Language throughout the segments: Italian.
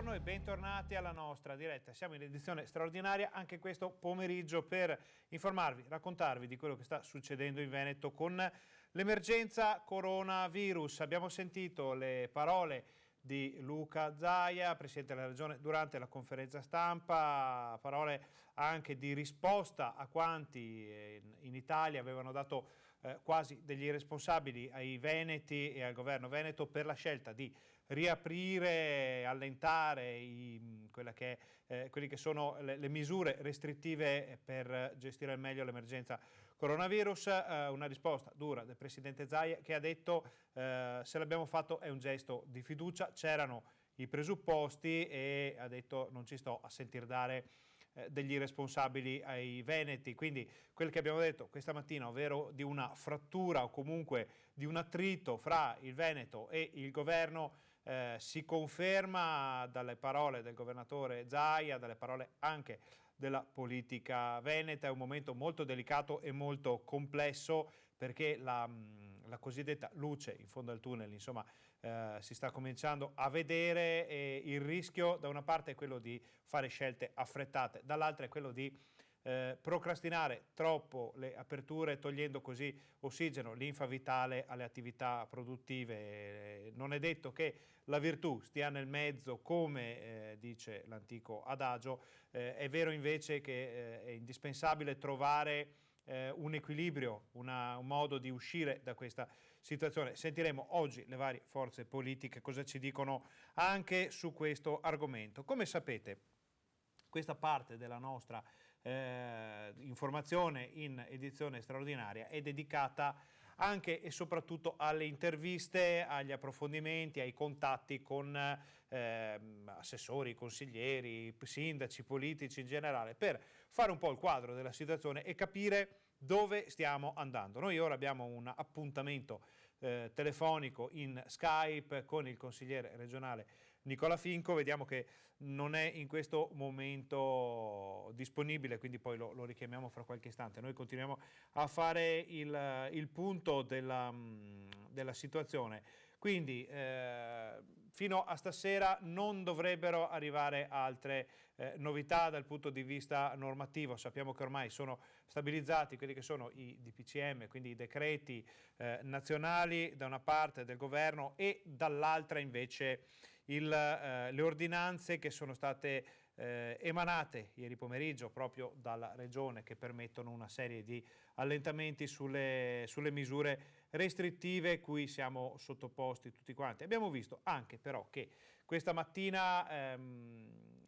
buongiorno e bentornati alla nostra diretta. Siamo in edizione straordinaria anche questo pomeriggio per informarvi, raccontarvi di quello che sta succedendo in Veneto con l'emergenza coronavirus. Abbiamo sentito le parole di Luca Zaia, Presidente della Regione, durante la conferenza stampa, parole anche di risposta a quanti in Italia avevano dato quasi degli irresponsabili ai veneti e al governo veneto per la scelta di riaprire, allentare quelle che sono le misure restrittive per gestire al meglio l'emergenza coronavirus. Una risposta dura del Presidente Zaia che ha detto se l'abbiamo fatto è un gesto di fiducia, c'erano i presupposti e ha detto non ci sto a sentir dare degli irresponsabili ai veneti. Quindi quel che abbiamo detto questa mattina, ovvero di una frattura o comunque di un attrito fra il Veneto e il governo, si conferma dalle parole del governatore Zaia, dalle parole anche della politica veneta. È un momento molto delicato e molto complesso perché la cosiddetta luce in fondo al tunnel, insomma, si sta cominciando a vedere e il rischio da una parte è quello di fare scelte affrettate, dall'altra è quello di procrastinare troppo le aperture, togliendo così ossigeno, linfa vitale alle attività produttive. Non è detto che la virtù stia nel mezzo, come dice l'antico adagio, è vero invece che è indispensabile trovare un equilibrio, un modo di uscire da questa situazione. Sentiremo oggi le varie forze politiche cosa ci dicono anche su questo argomento. Come sapete, questa parte della nostra informazione in edizione straordinaria è dedicata anche e soprattutto alle interviste, agli approfondimenti, ai contatti con assessori, consiglieri, sindaci, politici in generale, per fare un po' il quadro della situazione e capire dove stiamo andando. Noi ora abbiamo un appuntamento telefonico in Skype con il consigliere regionale Nicola Finco, vediamo che non è in questo momento disponibile, quindi poi lo richiamiamo fra qualche istante. Noi continuiamo a fare il punto della situazione. Quindi fino a stasera non dovrebbero arrivare altre novità dal punto di vista normativo. Sappiamo che ormai sono stabilizzati quelli che sono i DPCM, quindi i decreti nazionali da una parte del governo e dall'altra invece le ordinanze che sono state emanate ieri pomeriggio proprio dalla Regione, che permettono una serie di allentamenti sulle misure restrittive cui siamo sottoposti tutti quanti. Abbiamo visto anche però che questa mattina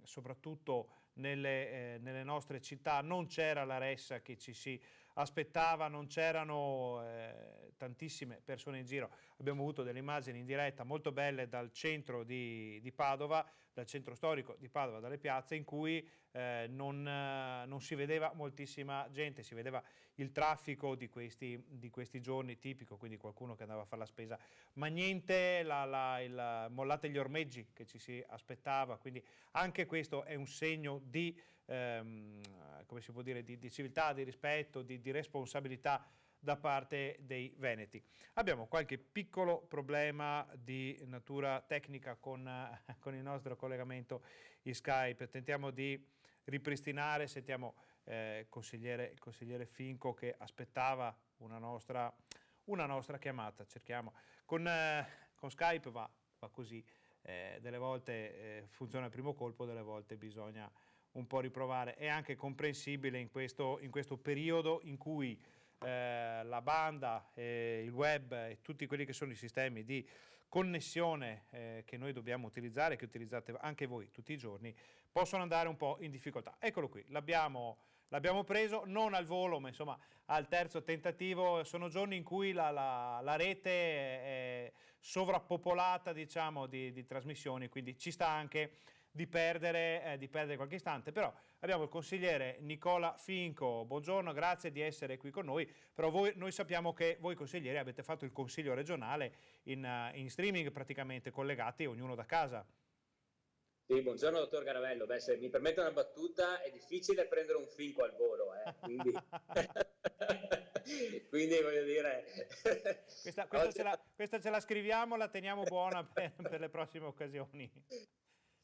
soprattutto nelle nostre città non c'era la ressa che ci si aspettava, non c'erano tantissime persone in giro. Abbiamo avuto delle immagini in diretta molto belle dal centro di Padova, dal centro storico di Padova, dalle piazze, in cui non si vedeva moltissima gente, si vedeva il traffico di questi giorni tipico, quindi qualcuno che andava a fare la spesa, ma niente mollate gli ormeggi che ci si aspettava. Quindi anche questo è un segno di come si può dire, di civiltà, di rispetto, di responsabilità da parte dei veneti. Abbiamo qualche piccolo problema di natura tecnica con il nostro collegamento in Skype. Tentiamo di ripristinare, sentiamo il consigliere Finco che aspettava una nostra chiamata. Cerchiamo con Skype va così, delle volte funziona il primo colpo, delle volte bisogna un po' riprovare. È anche comprensibile in questo periodo in cui la banda, il web e tutti quelli che sono i sistemi di connessione che noi dobbiamo utilizzare, che utilizzate anche voi tutti i giorni, possono andare un po' in difficoltà. Eccolo qui, l'abbiamo preso, non al volo, ma insomma al terzo tentativo. Sono giorni in cui la rete è sovrappopolata, diciamo, di trasmissioni, quindi ci sta anche di perdere qualche istante. Però abbiamo il consigliere Nicola Finco. Buongiorno, grazie di essere qui con noi. Però noi sappiamo che voi consiglieri avete fatto il consiglio regionale in streaming, praticamente collegati ognuno da casa. Sì, buongiorno dottor Garavello. Beh, se mi permette una battuta, è difficile prendere un Finco al volo, quindi quindi voglio dire questa ce la scriviamo, la teniamo buona per le prossime occasioni.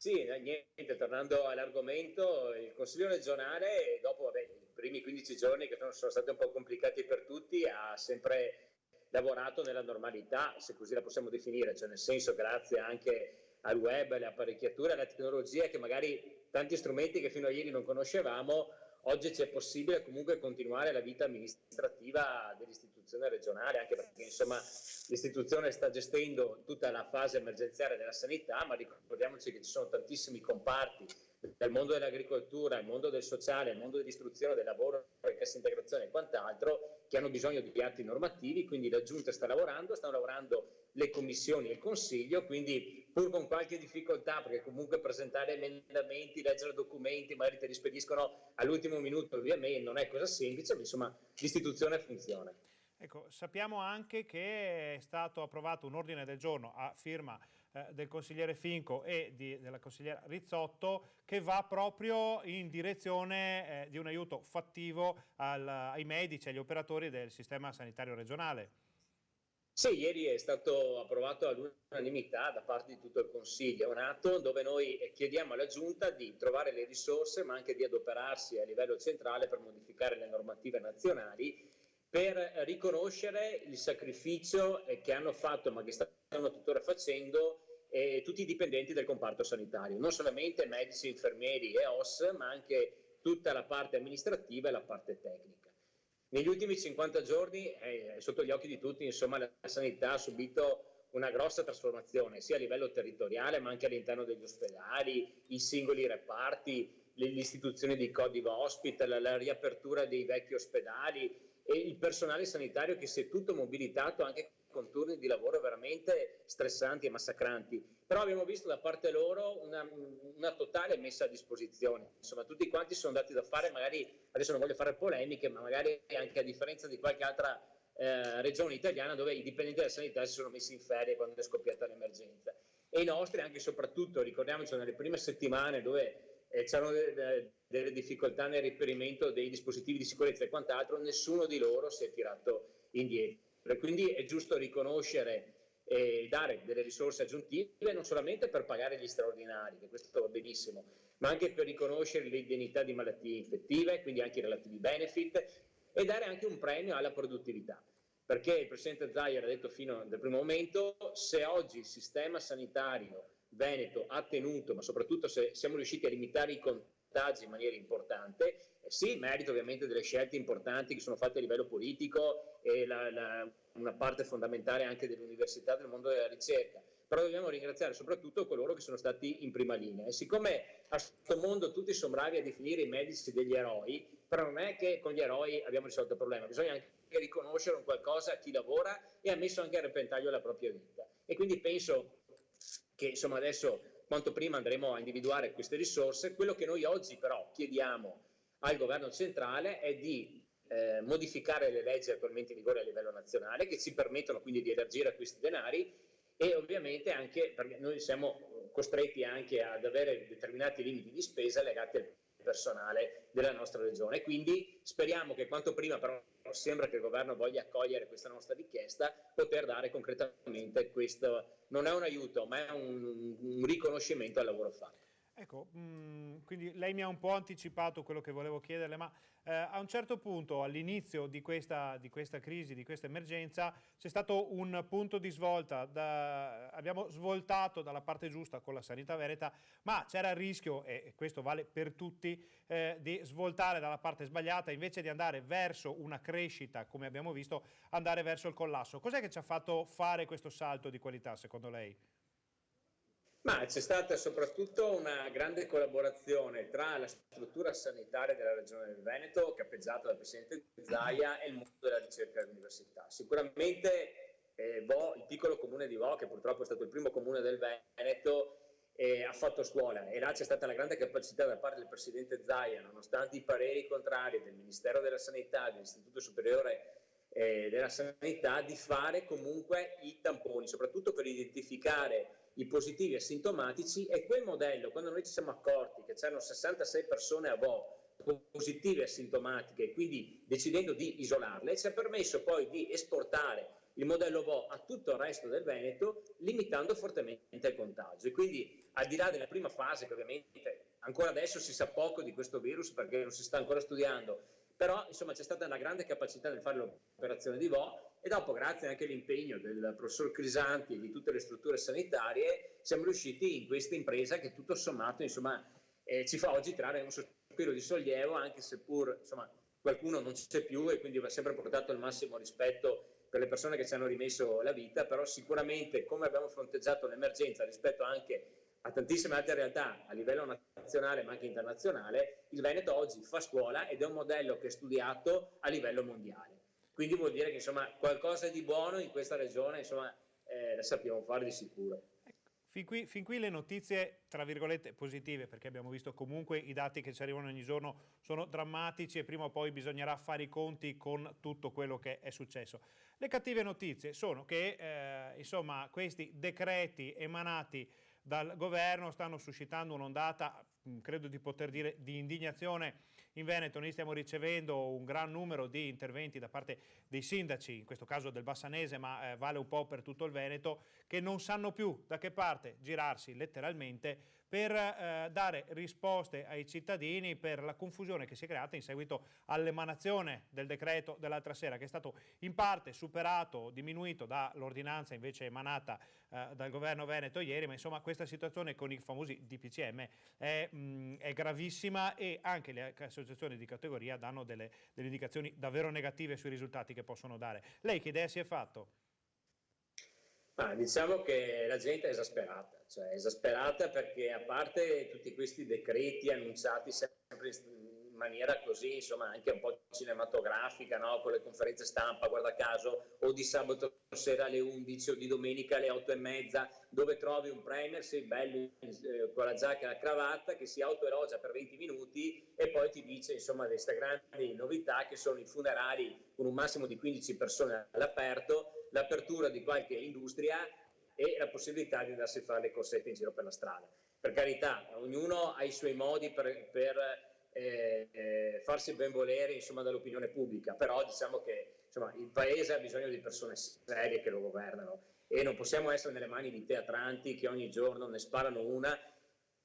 Sì, niente, tornando all'argomento, il Consiglio regionale, dopo i primi 15 giorni che sono stati un po' complicati per tutti, ha sempre lavorato nella normalità, se così la possiamo definire, cioè nel senso grazie anche al web, alle apparecchiature, alla tecnologia, che magari tanti strumenti che fino a ieri non conoscevamo, oggi c'è possibile comunque continuare la vita amministrativa dell'istituzione regionale, anche perché insomma l'istituzione sta gestendo tutta la fase emergenziale della sanità, ma ricordiamoci che ci sono tantissimi comparti dal mondo dell'agricoltura, il mondo del sociale, il mondo dell'istruzione, del lavoro, la cassa integrazione e quant'altro, che hanno bisogno di atti normativi, quindi la Giunta stanno lavorando le commissioni e il Consiglio, quindi pur con qualche difficoltà, perché comunque presentare emendamenti, leggere documenti, magari te li spediscono all'ultimo minuto via mail, non è cosa semplice, ma insomma l'istituzione funziona. Ecco, sappiamo anche che è stato approvato un ordine del giorno a firma del consigliere Finco e della consigliera Rizzotto, che va proprio in direzione di un aiuto fattivo ai medici, agli operatori del sistema sanitario regionale. Sì, ieri è stato approvato all'unanimità da parte di tutto il Consiglio, un atto dove noi chiediamo alla Giunta di trovare le risorse, ma anche di adoperarsi a livello centrale per modificare le normative nazionali, per riconoscere il sacrificio che hanno fatto, ma che stanno tuttora facendo, tutti i dipendenti del comparto sanitario, non solamente medici, infermieri e OS, ma anche tutta la parte amministrativa e la parte tecnica. Negli ultimi 50 giorni, sotto gli occhi di tutti, insomma, la sanità ha subito una grossa trasformazione, sia a livello territoriale, ma anche all'interno degli ospedali, i singoli reparti, l'istituzione di Covid Hospital, la riapertura dei vecchi ospedali e il personale sanitario che si è tutto mobilitato anche con turni di lavoro veramente stressanti e massacranti. Però abbiamo visto da parte loro una totale messa a disposizione. Insomma, tutti quanti sono dati da fare, magari adesso non voglio fare polemiche, ma magari anche a differenza di qualche altra regione italiana dove i dipendenti della sanità si sono messi in ferie quando è scoppiata l'emergenza. E i nostri, anche e soprattutto, ricordiamoci, nelle prime settimane dove c'erano delle difficoltà nel reperimento dei dispositivi di sicurezza e quant'altro, nessuno di loro si è tirato indietro. E quindi è giusto riconoscere e dare delle risorse aggiuntive non solamente per pagare gli straordinari, che questo va benissimo, ma anche per riconoscere le indennità di malattie infettive, quindi anche i relativi benefit, e dare anche un premio alla produttività. Perché il Presidente Zaia ha detto fino dal primo momento: se oggi il sistema sanitario veneto ha tenuto, ma soprattutto se siamo riusciti a limitare i contagi in maniera importante, sì, merito ovviamente delle scelte importanti che sono fatte a livello politico e una parte fondamentale anche dell'università, del mondo della ricerca, però dobbiamo ringraziare soprattutto coloro che sono stati in prima linea. E siccome a questo mondo tutti sono bravi a definire i medici degli eroi, però non è che con gli eroi abbiamo risolto il problema, bisogna anche riconoscere un qualcosa a chi lavora e ha messo anche a repentaglio la propria vita. E quindi penso che insomma adesso quanto prima andremo a individuare queste risorse. Quello che noi oggi però chiediamo al governo centrale è di modificare le leggi attualmente in vigore a livello nazionale, che ci permettono quindi di elargire questi denari, e ovviamente anche perché noi siamo costretti anche ad avere determinati limiti di spesa legati al personale della nostra regione. Quindi speriamo che quanto prima, però sembra che il governo voglia accogliere questa nostra richiesta, poter dare concretamente questo, non è un aiuto, ma è un riconoscimento al lavoro fatto. Ecco, quindi lei mi ha un po' anticipato quello che volevo chiederle, ma a un certo punto, all'inizio di questa crisi, di questa emergenza, c'è stato un punto di svolta, abbiamo svoltato dalla parte giusta con la sanità veneta, ma c'era il rischio, e questo vale per tutti, di svoltare dalla parte sbagliata, invece di andare verso una crescita, come abbiamo visto, andare verso il collasso. Cos'è che ci ha fatto fare questo salto di qualità, secondo lei? Ma c'è stata soprattutto una grande collaborazione tra la struttura sanitaria della Regione del Veneto, capeggiata dal Presidente Zaia, e il mondo della ricerca e dell'università. Sicuramente il piccolo comune di Vo, che purtroppo è stato il primo comune del Veneto, ha fatto scuola, e là c'è stata la grande capacità da parte del Presidente Zaia, nonostante i pareri contrari del Ministero della Sanità, dell'Istituto Superiore della Sanità, di fare comunque i tamponi, soprattutto per identificare i positivi asintomatici. E quel modello, quando noi ci siamo accorti che c'erano 66 persone a Vo positive asintomatiche, quindi decidendo di isolarle, ci ha permesso poi di esportare il modello Vo a tutto il resto del Veneto, limitando fortemente il contagio. E quindi, al di là della prima fase, che ovviamente ancora adesso si sa poco di questo virus perché non si sta ancora studiando, però insomma c'è stata una grande capacità nel fare l'operazione di Vo, e dopo, grazie anche all'impegno del professor Crisanti e di tutte le strutture sanitarie, siamo riusciti in questa impresa che tutto sommato insomma ci fa oggi trarre un sospiro di sollievo, anche seppur insomma qualcuno non c'è più, e quindi va sempre portato il massimo rispetto per le persone che ci hanno rimesso la vita. Però sicuramente, come abbiamo fronteggiato l'emergenza rispetto anche a tantissime altre realtà a livello nazionale ma anche internazionale, il Veneto oggi fa scuola ed è un modello che è studiato a livello mondiale. Quindi vuol dire che insomma qualcosa di buono in questa regione insomma la sappiamo fare di sicuro. Fin qui le notizie, tra virgolette, positive, perché abbiamo visto comunque i dati che ci arrivano ogni giorno sono drammatici e prima o poi bisognerà fare i conti con tutto quello che è successo. Le cattive notizie sono che insomma questi decreti emanati dal governo stanno suscitando un'ondata, credo di poter dire, di indignazione in Veneto. Noi stiamo ricevendo un gran numero di interventi da parte dei sindaci, in questo caso del Bassanese, ma vale un po' per tutto il Veneto, che non sanno più da che parte girarsi letteralmente per dare risposte ai cittadini per la confusione che si è creata in seguito all'emanazione del decreto dell'altra sera, che è stato in parte superato, diminuito dall'ordinanza invece emanata dal governo veneto ieri. Ma insomma questa situazione con i famosi DPCM è gravissima, e anche le associazioni di categoria danno delle indicazioni davvero negative sui risultati che possono dare. Lei che idea si è fatto? Diciamo che la gente è esasperata perché, a parte tutti questi decreti annunciati sempre in maniera così, insomma, anche un po' cinematografica, no? Con le conferenze stampa, guarda caso, o di sabato sera alle 11 o di domenica alle 8:30, dove trovi un premier, sei bello con la giacca e la cravatta, che si autoelogia per 20 minuti e poi ti dice insomma queste grandi novità che sono i funerali con un massimo di 15 persone all'aperto, l'apertura di qualche industria e la possibilità di andarsi a fare le corsette in giro per la strada. Per carità, ognuno ha i suoi modi per farsi ben volere insomma dall'opinione pubblica, però diciamo che insomma il paese ha bisogno di persone serie che lo governano, e non possiamo essere nelle mani di teatranti che ogni giorno ne sparano una,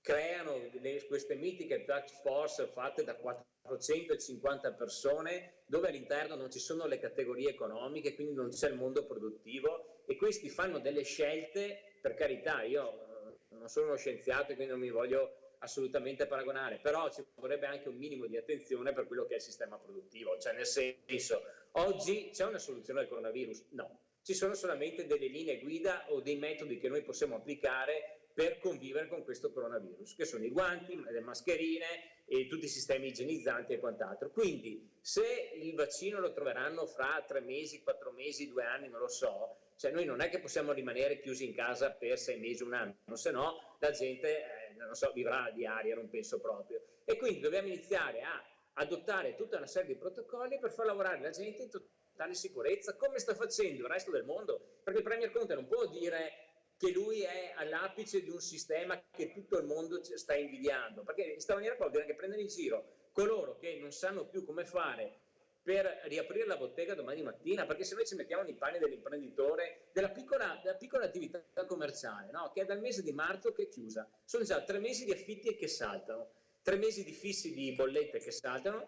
creano queste mitiche task force fatte da 450 persone dove all'interno non ci sono le categorie economiche, quindi non c'è il mondo produttivo, e questi fanno delle scelte. Per carità, io non sono uno scienziato e quindi non mi voglio assolutamente paragonare, però ci vorrebbe anche un minimo di attenzione per quello che è il sistema produttivo, cioè nel senso, oggi c'è una soluzione al coronavirus? No, ci sono solamente delle linee guida o dei metodi che noi possiamo applicare per convivere con questo coronavirus, che sono i guanti, le mascherine e tutti i sistemi igienizzanti e quant'altro. Quindi se il vaccino lo troveranno fra 3 mesi, 4 mesi, 2 anni, non lo so, cioè noi non è che possiamo rimanere chiusi in casa per 6 mesi, un anno, se no la gente non so, vivrà di aria, non penso proprio. E quindi dobbiamo iniziare a adottare tutta una serie di protocolli per far lavorare la gente in totale sicurezza, come sta facendo il resto del mondo, perché il Premier Conte non può dire che lui è all'apice di un sistema che tutto il mondo sta invidiando, perché in questa maniera vuol dire che prendere in giro coloro che non sanno più come fare per riaprire la bottega domani mattina, perché se noi ci mettiamo nei panni dell'imprenditore, della piccola attività commerciale, no? Che è dal mese di marzo che è chiusa, sono già 3 mesi di affitti che saltano, 3 mesi di fissi di bollette che saltano,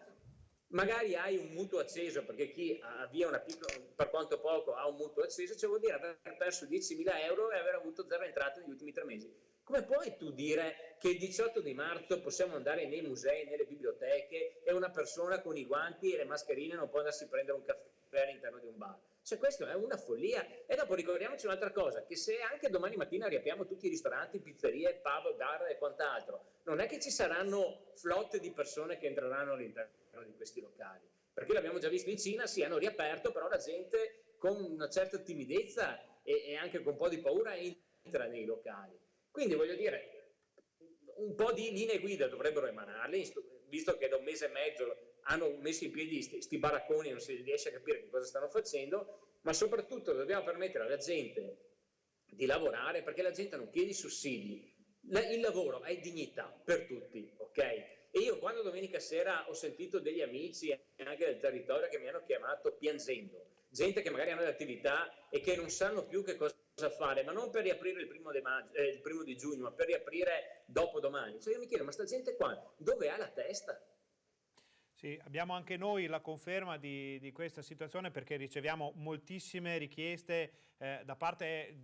magari hai un mutuo acceso, perché chi avvia una piccola, per quanto poco ha un mutuo acceso, cioè vuol dire aver perso 10.000 euro e aver avuto 0 entrate negli ultimi 3 mesi. Come puoi tu dire che il 18 di marzo possiamo andare nei musei, nelle biblioteche, e una persona con i guanti e le mascherine non può andarsi a prendere un caffè all'interno di un bar? Cioè questo è una follia. E dopo ricordiamoci un'altra cosa, che se anche domani mattina riapriamo tutti i ristoranti, pizzerie, pub, bar e quant'altro, non è che ci saranno flotte di persone che entreranno all'interno di questi locali, perché l'abbiamo già visto in Cina, sì, hanno riaperto, però la gente con una certa timidezza e anche con un po' di paura entra nei locali. Quindi voglio dire, un po' di linee guida dovrebbero emanarle, visto che da 1 mese e mezzo hanno messo in piedi sti baracconi e non si riesce a capire che cosa stanno facendo, ma soprattutto dobbiamo permettere alla gente di lavorare, perché la gente non chiede i sussidi, il lavoro è dignità per tutti, ok? E io quando domenica sera ho sentito degli amici anche del territorio che mi hanno chiamato piangendo, gente che magari hanno l'attività e che non sanno più che cosa fare, ma non per riaprire il primo di giugno, ma per riaprire dopodomani. Cioè io mi chiedo, ma sta gente qua dove ha la testa? Sì, abbiamo anche noi la conferma di questa situazione perché riceviamo moltissime richieste da parte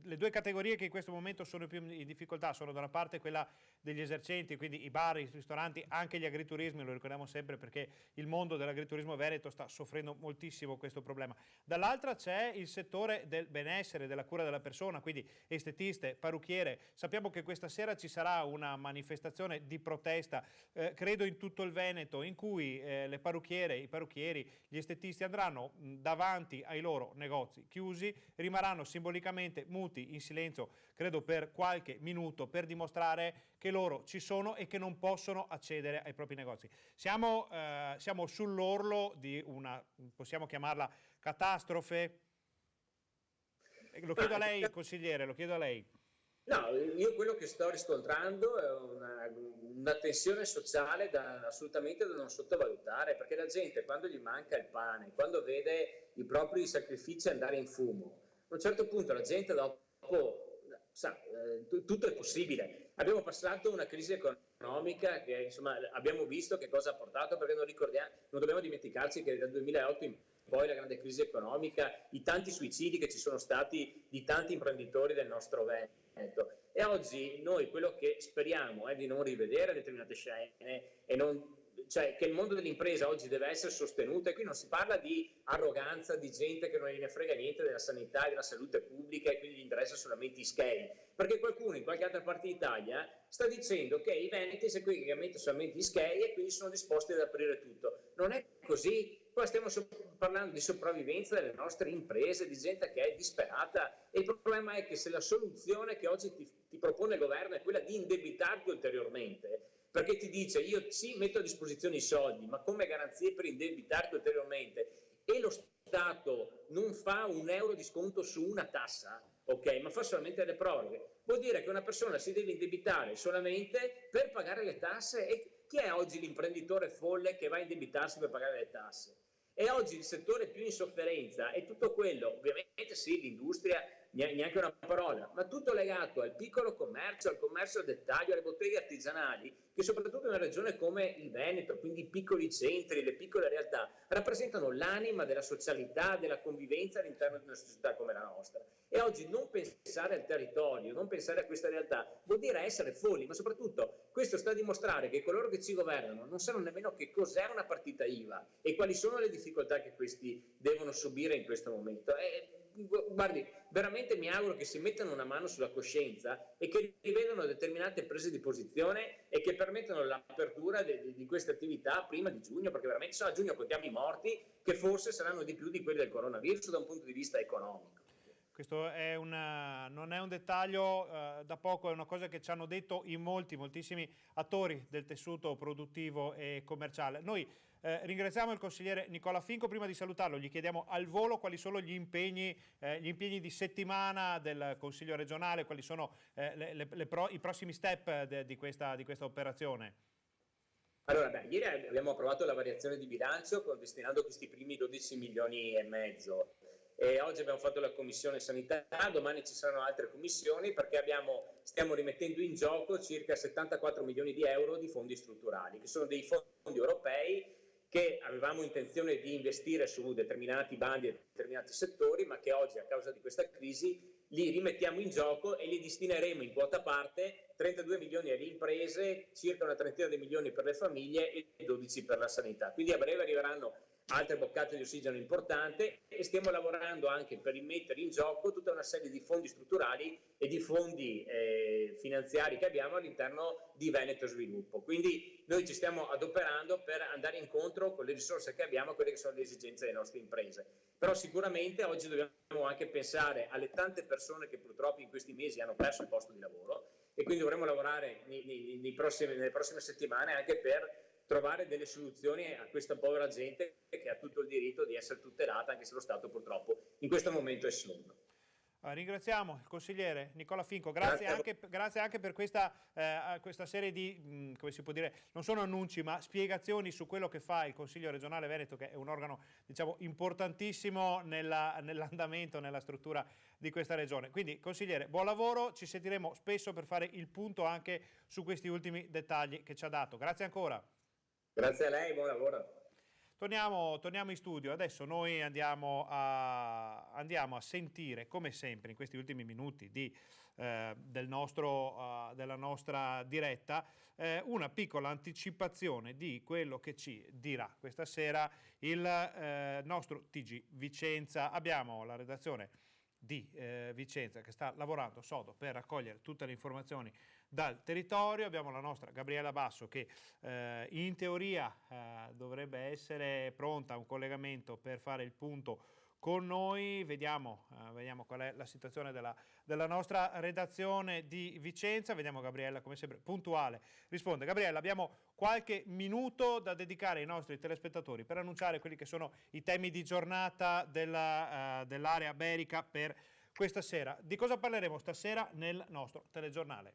le due categorie che in questo momento sono più in difficoltà sono da una parte quella degli esercenti, quindi i bar, i ristoranti, anche gli agriturismi, lo ricordiamo sempre perché il mondo dell'agriturismo veneto sta soffrendo moltissimo questo problema. Dall'altra c'è il settore del benessere, della cura della persona, quindi estetiste, parrucchiere. Sappiamo che questa sera ci sarà una manifestazione di protesta, credo in tutto il Veneto, in cui le parrucchiere, i parrucchieri, gli estetisti andranno davanti ai loro negozi chiusi, rimarranno simbolicamente muti, in silenzio, credo per qualche minuto, per dimostrare che loro ci sono e che non possono accedere ai propri negozi. Siamo sull'orlo di una, possiamo chiamarla catastrofe? Lo chiedo a lei, consigliere, lo chiedo a lei. No, io quello che sto riscontrando è una tensione sociale assolutamente da non sottovalutare, perché la gente quando gli manca il pane, quando vede i propri sacrifici andare in fumo, a un certo punto la gente dopo sa, tutto è possibile. Abbiamo passato una crisi economica che insomma abbiamo visto che cosa ha portato, perché non dobbiamo dimenticarci che dal 2008 in poi la grande crisi economica, i tanti suicidi che ci sono stati di tanti imprenditori del nostro Veneto. E oggi noi quello che speriamo è di non rivedere determinate scene e non, cioè che il mondo dell'impresa oggi deve essere sostenuto, e qui non si parla di arroganza, di gente che non gliene frega niente della sanità e della salute pubblica e quindi gli interessa solamente i schemi, perché qualcuno in qualche altra parte d'Italia sta dicendo che i veneti seguono solamente gli schemi e quindi sono disposti ad aprire tutto. Non è così. Qua stiamo parlando di sopravvivenza delle nostre imprese, di gente che è disperata, e il problema è che se la soluzione che oggi ti propone il governo è quella di indebitarti ulteriormente, perché ti dice io sì metto a disposizione i soldi, ma come garanzie per indebitarti ulteriormente, e lo Stato non fa un euro di sconto su una tassa, ok, ma fa solamente le proroghe, vuol dire che una persona si deve indebitare solamente per pagare le tasse. E chi è oggi l'imprenditore folle che va a indebitarsi per pagare le tasse? E oggi il settore più in sofferenza è tutto quello, ovviamente sì, l'industria, neanche una parola, ma tutto legato al piccolo commercio, al commercio al dettaglio, alle botteghe artigianali, che soprattutto in una regione come il Veneto, quindi i piccoli centri, le piccole realtà, rappresentano l'anima della socialità, della convivenza all'interno di una società come la nostra. E oggi non pensare al territorio, non pensare a questa realtà, vuol dire essere folli, ma soprattutto questo sta a dimostrare che coloro che ci governano non sanno nemmeno che cos'è una partita IVA e quali sono le difficoltà che questi devono subire in questo momento. Guardi, veramente mi auguro che si mettano una mano sulla coscienza e che rivedano determinate prese di posizione e che permettano l'apertura di queste attività prima di giugno, perché veramente a giugno contiamo i morti, che forse saranno di più di quelli del coronavirus da un punto di vista economico. Questo non è un dettaglio, da poco è una cosa che ci hanno detto in moltissimi attori del tessuto produttivo e commerciale. Noi ringraziamo il consigliere Nicola Finco. Prima di salutarlo gli chiediamo al volo quali sono gli impegni di settimana del Consiglio regionale, quali sono i prossimi step di questa operazione. Allora, ieri abbiamo approvato la variazione di bilancio destinando questi primi 12,5 milioni. E oggi abbiamo fatto la commissione sanità, domani ci saranno altre commissioni perché stiamo rimettendo in gioco circa 74 milioni di euro di fondi strutturali, che sono dei fondi europei che avevamo intenzione di investire su determinati bandi e determinati settori, ma che oggi a causa di questa crisi li rimettiamo in gioco e li destineremo in quota parte, 32 milioni alle imprese, circa una trentina di milioni per le famiglie e 12 per la sanità. Quindi a breve arriveranno altre boccate di ossigeno importante e stiamo lavorando anche per rimettere in gioco tutta una serie di fondi strutturali e di fondi finanziari che abbiamo all'interno di Veneto Sviluppo. Quindi noi ci stiamo adoperando per andare incontro con le risorse che abbiamo a quelle che sono le esigenze delle nostre imprese. Però sicuramente oggi dobbiamo anche pensare alle tante persone che purtroppo in questi mesi hanno perso il posto di lavoro e quindi dovremo lavorare nelle prossime settimane anche per trovare delle soluzioni a questa povera gente che ha tutto il diritto di essere tutelata, anche se lo Stato purtroppo in questo momento è sordo. Ringraziamo il consigliere Nicola Finco, grazie anche per questa serie di, come si può dire, non sono annunci ma spiegazioni su quello che fa il Consiglio regionale Veneto, che è un organo, diciamo, importantissimo nell'andamento, nella struttura di questa regione. Quindi consigliere, buon lavoro, ci sentiremo spesso per fare il punto anche su questi ultimi dettagli che ci ha dato. Grazie ancora. Grazie a lei, buon lavoro. Torniamo in studio, adesso noi andiamo a sentire, come sempre in questi ultimi minuti della nostra diretta, una piccola anticipazione di quello che ci dirà questa sera il nostro TG Vicenza. Abbiamo la redazione di Vicenza che sta lavorando sodo per raccogliere tutte le informazioni dal territorio. Abbiamo la nostra Gabriella Basso che in teoria dovrebbe essere pronta a un collegamento per fare il punto con noi. Vediamo qual è la situazione della nostra redazione di Vicenza. Vediamo Gabriella, come sempre, puntuale. Risponde. Gabriella, abbiamo qualche minuto da dedicare ai nostri telespettatori per annunciare quelli che sono i temi di giornata dell'area berica per questa sera. Di cosa parleremo stasera nel nostro telegiornale?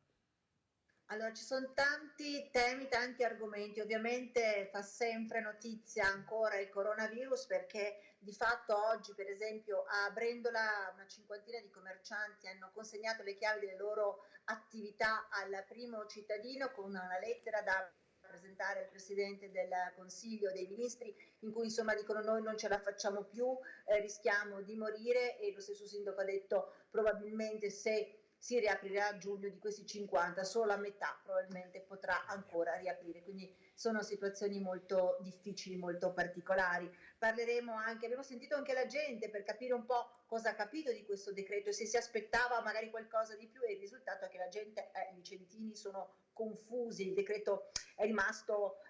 Allora, ci sono tanti temi, tanti argomenti. Ovviamente fa sempre notizia ancora il coronavirus, perché di fatto oggi, per esempio, a Brendola una cinquantina di commercianti hanno consegnato le chiavi delle loro attività al primo cittadino con una lettera da presentare al Presidente del Consiglio dei Ministri, in cui insomma dicono: noi non ce la facciamo più, rischiamo di morire. E lo stesso sindaco ha detto: probabilmente se si riaprirà a giugno, di questi 50 solo la metà probabilmente potrà ancora riaprire, quindi sono situazioni molto difficili, molto particolari. Parleremo anche, abbiamo sentito anche la gente per capire un po' cosa ha capito di questo decreto e se si aspettava magari qualcosa di più, e il risultato è che la gente, i vicentini sono confusi, il decreto è rimasto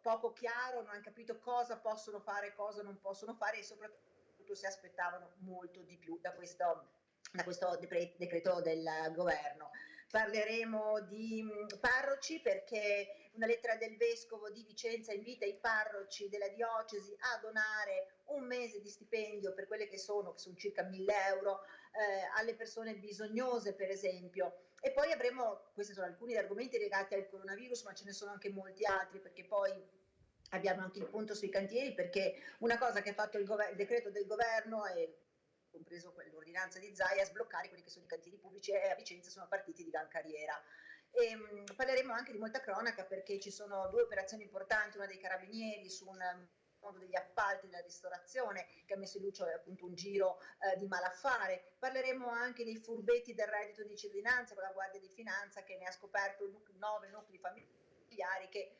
poco chiaro, non hanno capito cosa possono fare, cosa non possono fare, e soprattutto si aspettavano molto di più da questo decreto del governo. Parleremo di parroci, perché una lettera del vescovo di Vicenza invita i parroci della diocesi a donare un mese di stipendio per quelle che sono circa 1.000 euro alle persone bisognose, per esempio. E poi avremo, questi sono alcuni argomenti legati al coronavirus, ma ce ne sono anche molti altri, perché poi abbiamo anche il punto sui cantieri, perché una cosa che ha fatto il decreto del governo è, compreso l'ordinanza di Zaia, sbloccare quelli che sono i cantieri pubblici, e a Vicenza sono partiti di gran carriera. Parleremo anche di molta cronaca, perché ci sono 2 operazioni importanti, una dei carabinieri su un mondo degli appalti della ristorazione che ha messo in luce appunto un giro di malaffare. Parleremo anche dei furbetti del reddito di cittadinanza con la Guardia di Finanza, che ne ha scoperto 9 nuclei familiari che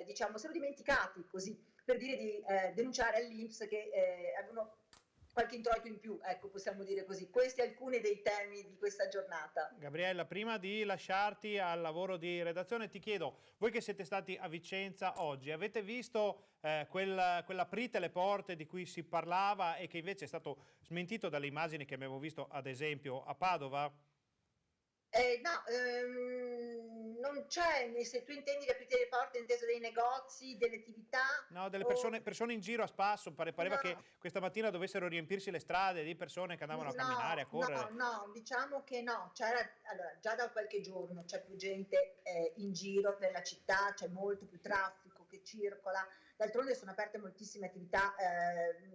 diciamo siamo dimenticati, così per dire, di denunciare all'INPS che avevano qualche introito in più, ecco, possiamo dire così. Questi alcuni dei temi di questa giornata. Gabriella, prima di lasciarti al lavoro di redazione, ti chiedo, voi che siete stati a Vicenza oggi, avete visto quell'aprite le porte di cui si parlava e che invece è stato smentito dalle immagini che abbiamo visto ad esempio a Padova? Non c'è, se tu intendi aprire le porte inteso dei negozi, delle attività. No, delle persone in giro a spasso, pareva che questa mattina dovessero riempirsi le strade di persone che andavano a camminare, a correre. No, diciamo che no, allora, già da qualche giorno c'è più gente in giro per la città, c'è molto più traffico che circola. D'altronde sono aperte moltissime attività,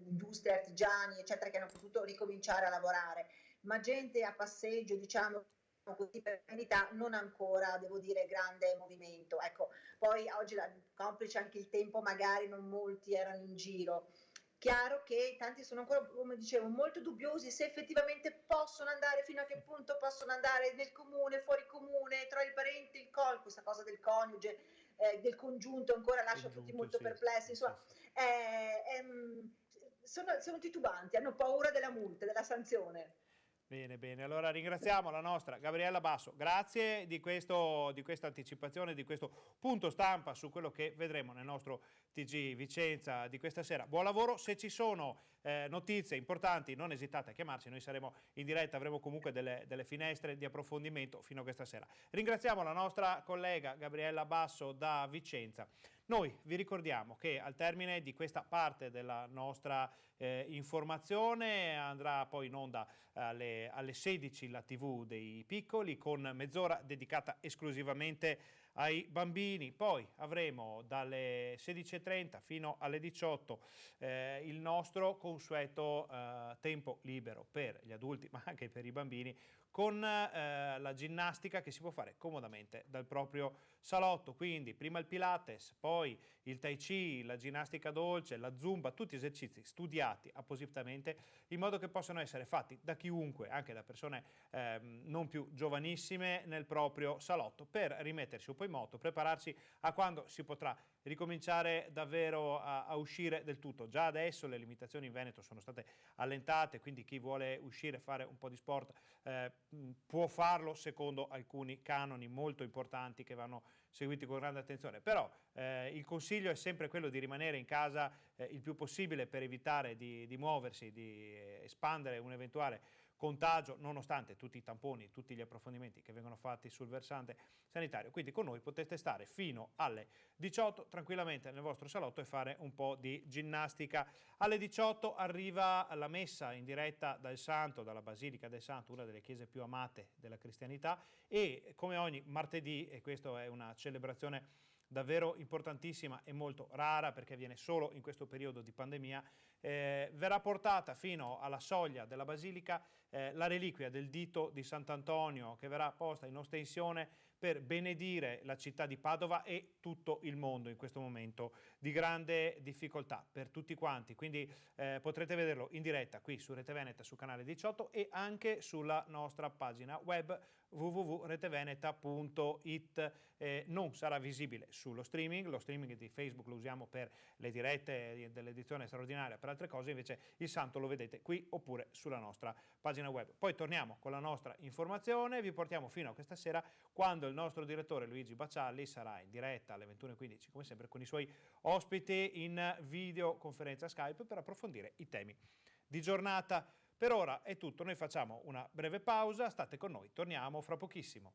industrie, artigiani, eccetera, che hanno potuto ricominciare a lavorare, ma gente a passeggio, diciamo così, per verità non ancora, devo dire, grande movimento. Ecco, poi oggi complice anche il tempo, magari non molti erano in giro. Chiaro che tanti sono ancora, come dicevo, molto dubbiosi se effettivamente possono andare, fino a che punto possono andare nel comune, fuori comune, tra il parente e il questa cosa del coniuge, del congiunto ancora lascia tutti molto perplessi, insomma. Sono titubanti, hanno paura della multa, della sanzione. Bene, allora ringraziamo la nostra Gabriella Basso, grazie di questa anticipazione, di questo punto stampa su quello che vedremo nel nostro TG Vicenza di questa sera. Buon lavoro, se ci sono notizie importanti non esitate a chiamarci, noi saremo in diretta, avremo comunque delle finestre di approfondimento fino a questa sera. Ringraziamo la nostra collega Gabriella Basso da Vicenza. Noi vi ricordiamo che al termine di questa parte della nostra informazione andrà poi in onda alle 16 la TV dei piccoli, con mezz'ora dedicata esclusivamente ai bambini. Poi avremo dalle 16:30 fino alle 18 il nostro consueto tempo libero per gli adulti, ma anche per i bambini, con la ginnastica che si può fare comodamente dal proprio salotto. Quindi prima il Pilates, poi il Tai Chi, la ginnastica dolce, la Zumba, tutti esercizi studiati appositamente in modo che possano essere fatti da chiunque, anche da persone non più giovanissime, nel proprio salotto, per rimettersi un po' in moto, prepararsi a quando si potrà ricominciare davvero a uscire del tutto. Già adesso le limitazioni in Veneto sono state allentate, quindi chi vuole uscire e fare un po' di sport può farlo secondo alcuni canoni molto importanti che vanno seguiti con grande attenzione. Però il consiglio è sempre quello di rimanere in casa il più possibile per evitare di muoversi, di espandere un eventuale contagio, nonostante tutti i tamponi, tutti gli approfondimenti che vengono fatti sul versante sanitario. Quindi con noi potete stare fino alle 18 tranquillamente nel vostro salotto e fare un po' di ginnastica. Alle 18 arriva la messa in diretta dal Santo, dalla Basilica del Santo, una delle chiese più amate della cristianità, e come ogni martedì, e questa è una celebrazione davvero importantissima e molto rara perché avviene solo in questo periodo di pandemia, verrà portata fino alla soglia della Basilica la reliquia del dito di Sant'Antonio, che verrà posta in ostensione per benedire la città di Padova e tutto il mondo in questo momento di grande difficoltà per tutti quanti. Quindi potrete vederlo in diretta qui su Rete Veneta, su canale 18, e anche sulla nostra pagina web www.reteveneta.it. Non sarà visibile sullo streaming, lo streaming di Facebook lo usiamo per le dirette dell'edizione straordinaria, per altre cose, invece il Santo lo vedete qui oppure sulla nostra pagina web. Poi torniamo con la nostra informazione, vi portiamo fino a questa sera, quando il nostro direttore Luigi Baccialli sarà in diretta alle 21:15, come sempre, con i suoi ospiti in videoconferenza Skype per approfondire i temi di giornata. Per ora è tutto, noi facciamo una breve pausa, state con noi, torniamo fra pochissimo.